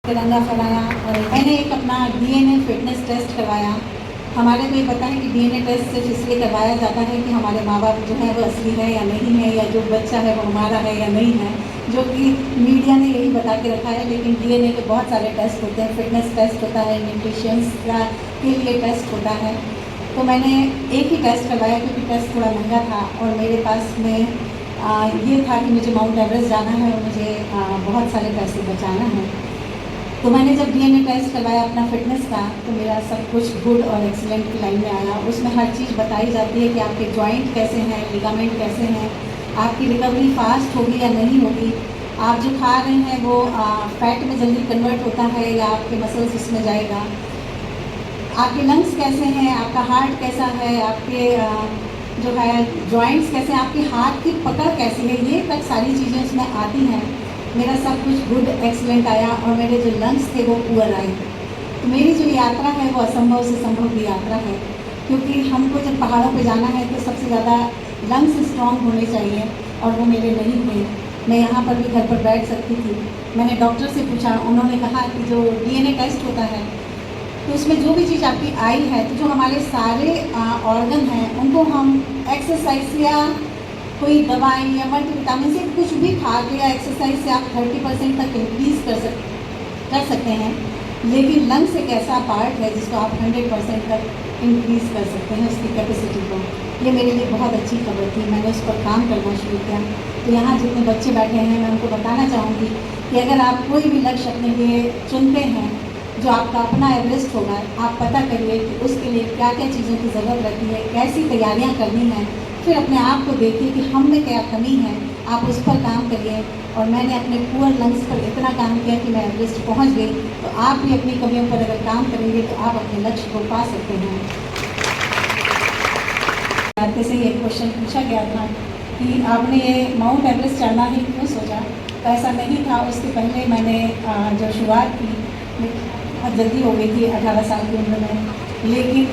तिरंगा फहराया और मैंने एक अपना डीएनए फिटनेस टेस्ट करवाया। हमारे को ये पता है कि डीएनए टेस्ट सिर्फ इसलिए करवाया जाता है कि हमारे माँ बाप जो है वो असली है या नहीं है, या जो बच्चा है वो हमारा है या नहीं है, जो कि मीडिया ने यही बता के रखा है। लेकिन डीएनए के बहुत सारे टेस्ट होते हैं, फिटनेस टेस्ट होता है, न्यूट्रिशंस के लिए टेस्ट होता है। तो मैंने एक ही टेस्ट करवाया क्योंकि टेस्ट थोड़ा महंगा था और मेरे पास में ये था कि मुझे माउंट एवरेस्ट जाना है और मुझे बहुत सारे पैसे बचाना है। तो मैंने जब डीएनए टेस्ट करवाया अपना फिटनेस का, तो मेरा सब कुछ गुड और एक्सीलेंट की लाइन में आया। उसमें हर चीज़ बताई जाती है कि आपके जॉइंट कैसे हैं, लिगामेंट कैसे हैं, आपकी रिकवरी फास्ट होगी या नहीं होगी, आप जो खा रहे हैं वो फैट में जल्दी कन्वर्ट होता है या आपके मसल्स उसमें जाएगा, आपके लंग्स कैसे हैं, आपका हार्ट कैसा है, आपके जो है जॉइंट्स कैसे हैं, आपके हाथ की पकड़ कैसी है, ये तक सारी चीज़ें उसमें आती हैं। मेरा सब कुछ गुड एक्सीलेंट आया और मेरे जो लंग्स थे वो पुअर आए। तो मेरी जो यात्रा है वो असंभव से संभव की यात्रा है, क्योंकि हमको जब पहाड़ों पे जाना है तो सबसे ज़्यादा लंग्स स्ट्रॉन्ग होने चाहिए और वो मेरे नहीं थे। मैं यहाँ पर भी घर पर बैठ सकती थी। मैंने डॉक्टर से पूछा, उन्होंने कहा कि जो डीएनए टेस्ट होता है तो उसमें जो भी चीज़ आपकी आई है, तो जो हमारे सारे ऑर्गन हैं उनको हम एक्सरसाइज या कोई दवाई या मल्टीविटामिन से कुछ भी खा के या एक्सरसाइज से आप 30% तक इंक्रीज़ कर सकते हैं। लेकिन लंग्स एक ऐसा पार्ट है जिसको आप 100% तक इंक्रीज़ कर सकते हैं, उसकी कैपेसिटी को। ये मेरे लिए बहुत अच्छी खबर थी, मैंने उस पर काम करना शुरू किया। तो यहाँ जितने बच्चे बैठे हैं मैं उनको बताना चाहूँगी कि अगर आप कोई भी लक्ष्य अपने लिए चुनते हैं जो आपका अपना एवरेस्ट होगा, आप पता करिए कि उसके लिए क्या क्या चीज़ों की ज़रूरत रहती है, कैसी तैयारियाँ करनी है। फिर अपने आप को देखिए कि हम में क्या कमी है, आप उस पर काम करिए। और मैंने अपने पुअर लंग्स पर इतना काम किया कि मैं एवरेस्ट पहुंच गई। तो आप भी अपनी कमियों पर अगर काम करेंगे तो आप अपने लक्ष्य को पा सकते हैं। आते से ये क्वेश्चन पूछा गया था कि आपने ये माउंट एवरेस्ट चढ़ना ही क्यों सोचा, तो ऐसा नहीं था। उसके पहले मैंने जो शुरुआत की बहुत जल्दी हो गई थी 18 साल की उम्र में, लेकिन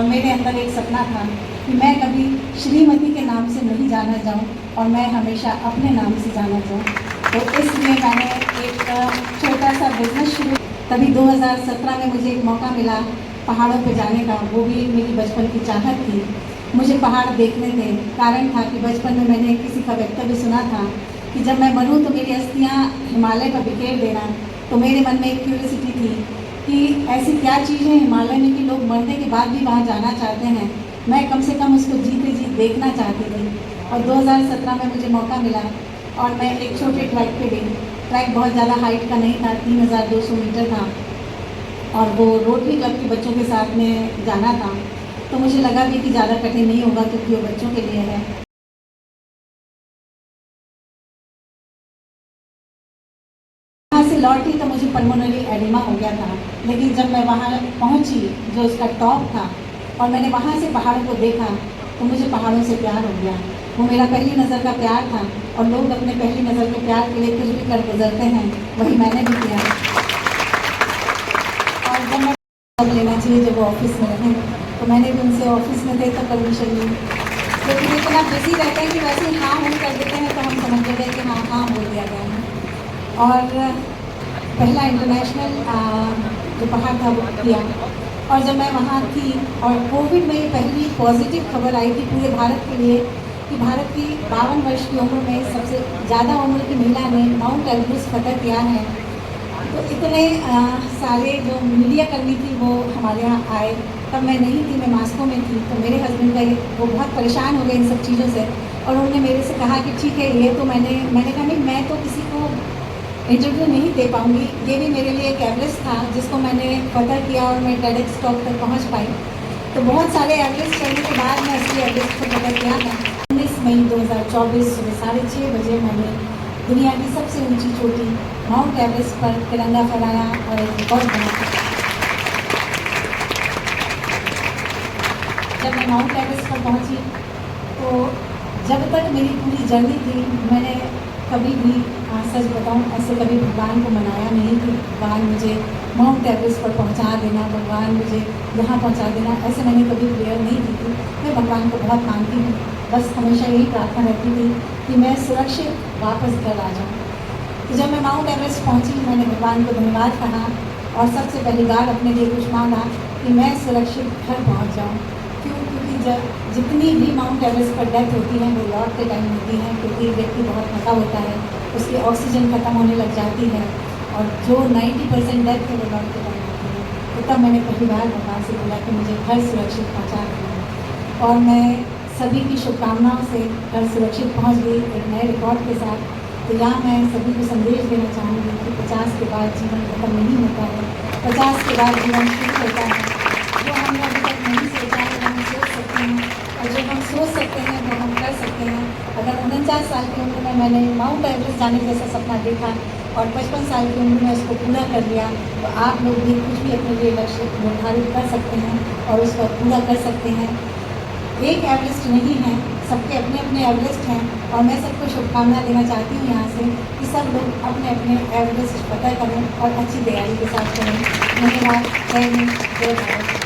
मेरे अंदर एक सपना था कि मैं कभी श्रीमती के नाम से नहीं जाना जाऊं और मैं हमेशा अपने नाम से जाना चाहूँ। तो इसलिए मैंने एक छोटा सा बिजनेस शुरू। तभी 2017 में मुझे एक मौका मिला पहाड़ों पे जाने का, वो भी मेरी बचपन की चाहत थी। मुझे पहाड़ देखने थे। कारण था कि बचपन में मैंने किसी का वक्तव्य सुना था कि जब मैं मरूँ तो मेरी अस्थियाँ हिमालय पर बिखेर देना। तो मेरे मन में एक क्यूरियोसिटी थी कि ऐसी क्या चीज़ है हिमालय में कि लोग मरने के बाद भी वहाँ जाना चाहते हैं। मैं कम से कम उसको जीते जी देखना चाहती थी। और 2017 में मुझे मौका मिला और मैं एक छोटे ट्रैक पे गई। ट्रैक बहुत ज़्यादा हाइट का नहीं था, 3200 मीटर था और वो रोटरी क्लब के बच्चों के साथ में जाना था। तो मुझे लगा भी कि ज़्यादा कठिन नहीं होगा क्योंकि वो बच्चों के लिए है। वहाँ से लौटी तो मुझे पल्मोनरी एडिमा हो गया था। लेकिन जब मैं वहाँ पहुँची जो उसका टॉप था और मैंने वहाँ से पहाड़ों को देखा तो मुझे पहाड़ों से प्यार हो गया। वो मेरा पहली नज़र का प्यार था और लोग अपने पहली नज़र के प्यार के लिए कुछ भी कर गुजरते हैं, वही मैंने भी किया। और जब मैं लेना चाहिए जब वो ऑफिस में रहें, तो मैंने भी उनसे ऑफिस में थे तो परमिशन ली। लेकिन इतना बिजी रहते हैं कि वैसे हाँ हम कर देते हैं तो हम समझ गए कि हाँ हाँ बोल दिया गया है। और पहला इंटरनेशनल जो पहाड़ था वो किया। और जब मैं वहाँ थी और कोविड में ये पहली पॉजिटिव खबर आई थी पूरे भारत के लिए कि भारत की 52 वर्ष की उम्र में सबसे ज़्यादा उम्र की महिला ने माउंट एवरेस्ट फतह किया है। तो इतने सारे जो मीडिया कर्मी थी वो हमारे यहाँ आए। तब मैं नहीं थी, मैं मास्को में थी। तो मेरे हस्बैंड का वो बहुत परेशान हो गए इन सब चीज़ों से और उन्होंने मेरे से कहा कि ठीक है ये तो मैंने कहा नहीं, मैं तो किसी को इंटरव्यू नहीं दे पाऊँगी। ये भी मेरे लिए एक एवरेस्ट था जिसको मैंने फतह किया और मैं टेडेक्स टॉप तक पहुँच पाई। तो बहुत सारे एवरेस्ट चढ़ने के बाद मैं असली एवरेस्ट को फतह किया था। 19 मई 2024 सुबह 6:30 बजे मैंने दुनिया की सबसे ऊंची चोटी माउंट एवरेस्ट पर तिरंगा फहराया और एक रिकॉर्ड बनाया। जब मैं माउंट एवरेस्ट पर पहुंची तो जब तक मेरी पूरी जर्नी थी मैंने कभी भी सच बताऊं ऐसे कभी भगवान को मनाया नहीं कि भगवान मुझे माउंट एवरेस्ट पर पहुंचा देना, भगवान मुझे यहाँ पहुंचा देना, ऐसे मैंने कभी प्रेयर नहीं की थी। मैं भगवान को बहुत मानती हूँ, बस हमेशा यही प्रार्थना रहती थी कि मैं सुरक्षित वापस घर आ जाऊँ। तो जब मैं माउंट एवरेस्ट पहुंची, मैंने भगवान को धन्यवाद कहा और सबसे पहली बार अपने लिए कुछ मांगा कि मैं सुरक्षित घर पहुंच जाऊं। क्योंकि जब जितनी भी माउंट एवरेस्ट पर डेथ होती है वो लौटते टाइम होती है, क्योंकि व्यक्ति बहुत थका होता है, उसकी ऑक्सीजन खत्म होने लग जाती है और जो 90% डेथ है वो लौटते टाइम होती है। तो तब मैंने पहली बार भगवान से बोला कि मुझे घर सुरक्षित पहुँचा देना, और मैं सभी की शुभकामनाओं से घर सुरक्षित पहुँच गई एक नए रिकॉर्ड के साथ। तो यहाँ मैं सभी को संदेश देना चाहूँगी कि 50 के बाद जीवन खत्म नहीं होता है, 50 के बाद जीवन शुरू होता है। जो हमने अभी तक नहीं सोचा है वो हम सोच सकते हैं, और जो हम सोच सकते हैं वो हम कर सकते हैं। अगर 49 साल की उम्र में मैंने माउंट एवरेस्ट जाने जैसा सपना देखा और 55 साल की उम्र में उसको पूरा कर लिया, तो आप लोग भी कुछ भी अपने लिए लक्ष्य निर्धारित कर सकते हैं और उसको पूरा कर सकते हैं। एक एवरेस्ट नहीं है, सबके अपने अपने एवरेस्ट हैं, और मैं सबको शुभकामना देना चाहती हूँ यहाँ से कि सब लोग अपने अपने एवरेस्ट पता करें और अच्छी तैयारी के साथ करें। धन्यवाद। जय हिंद, जय भारत।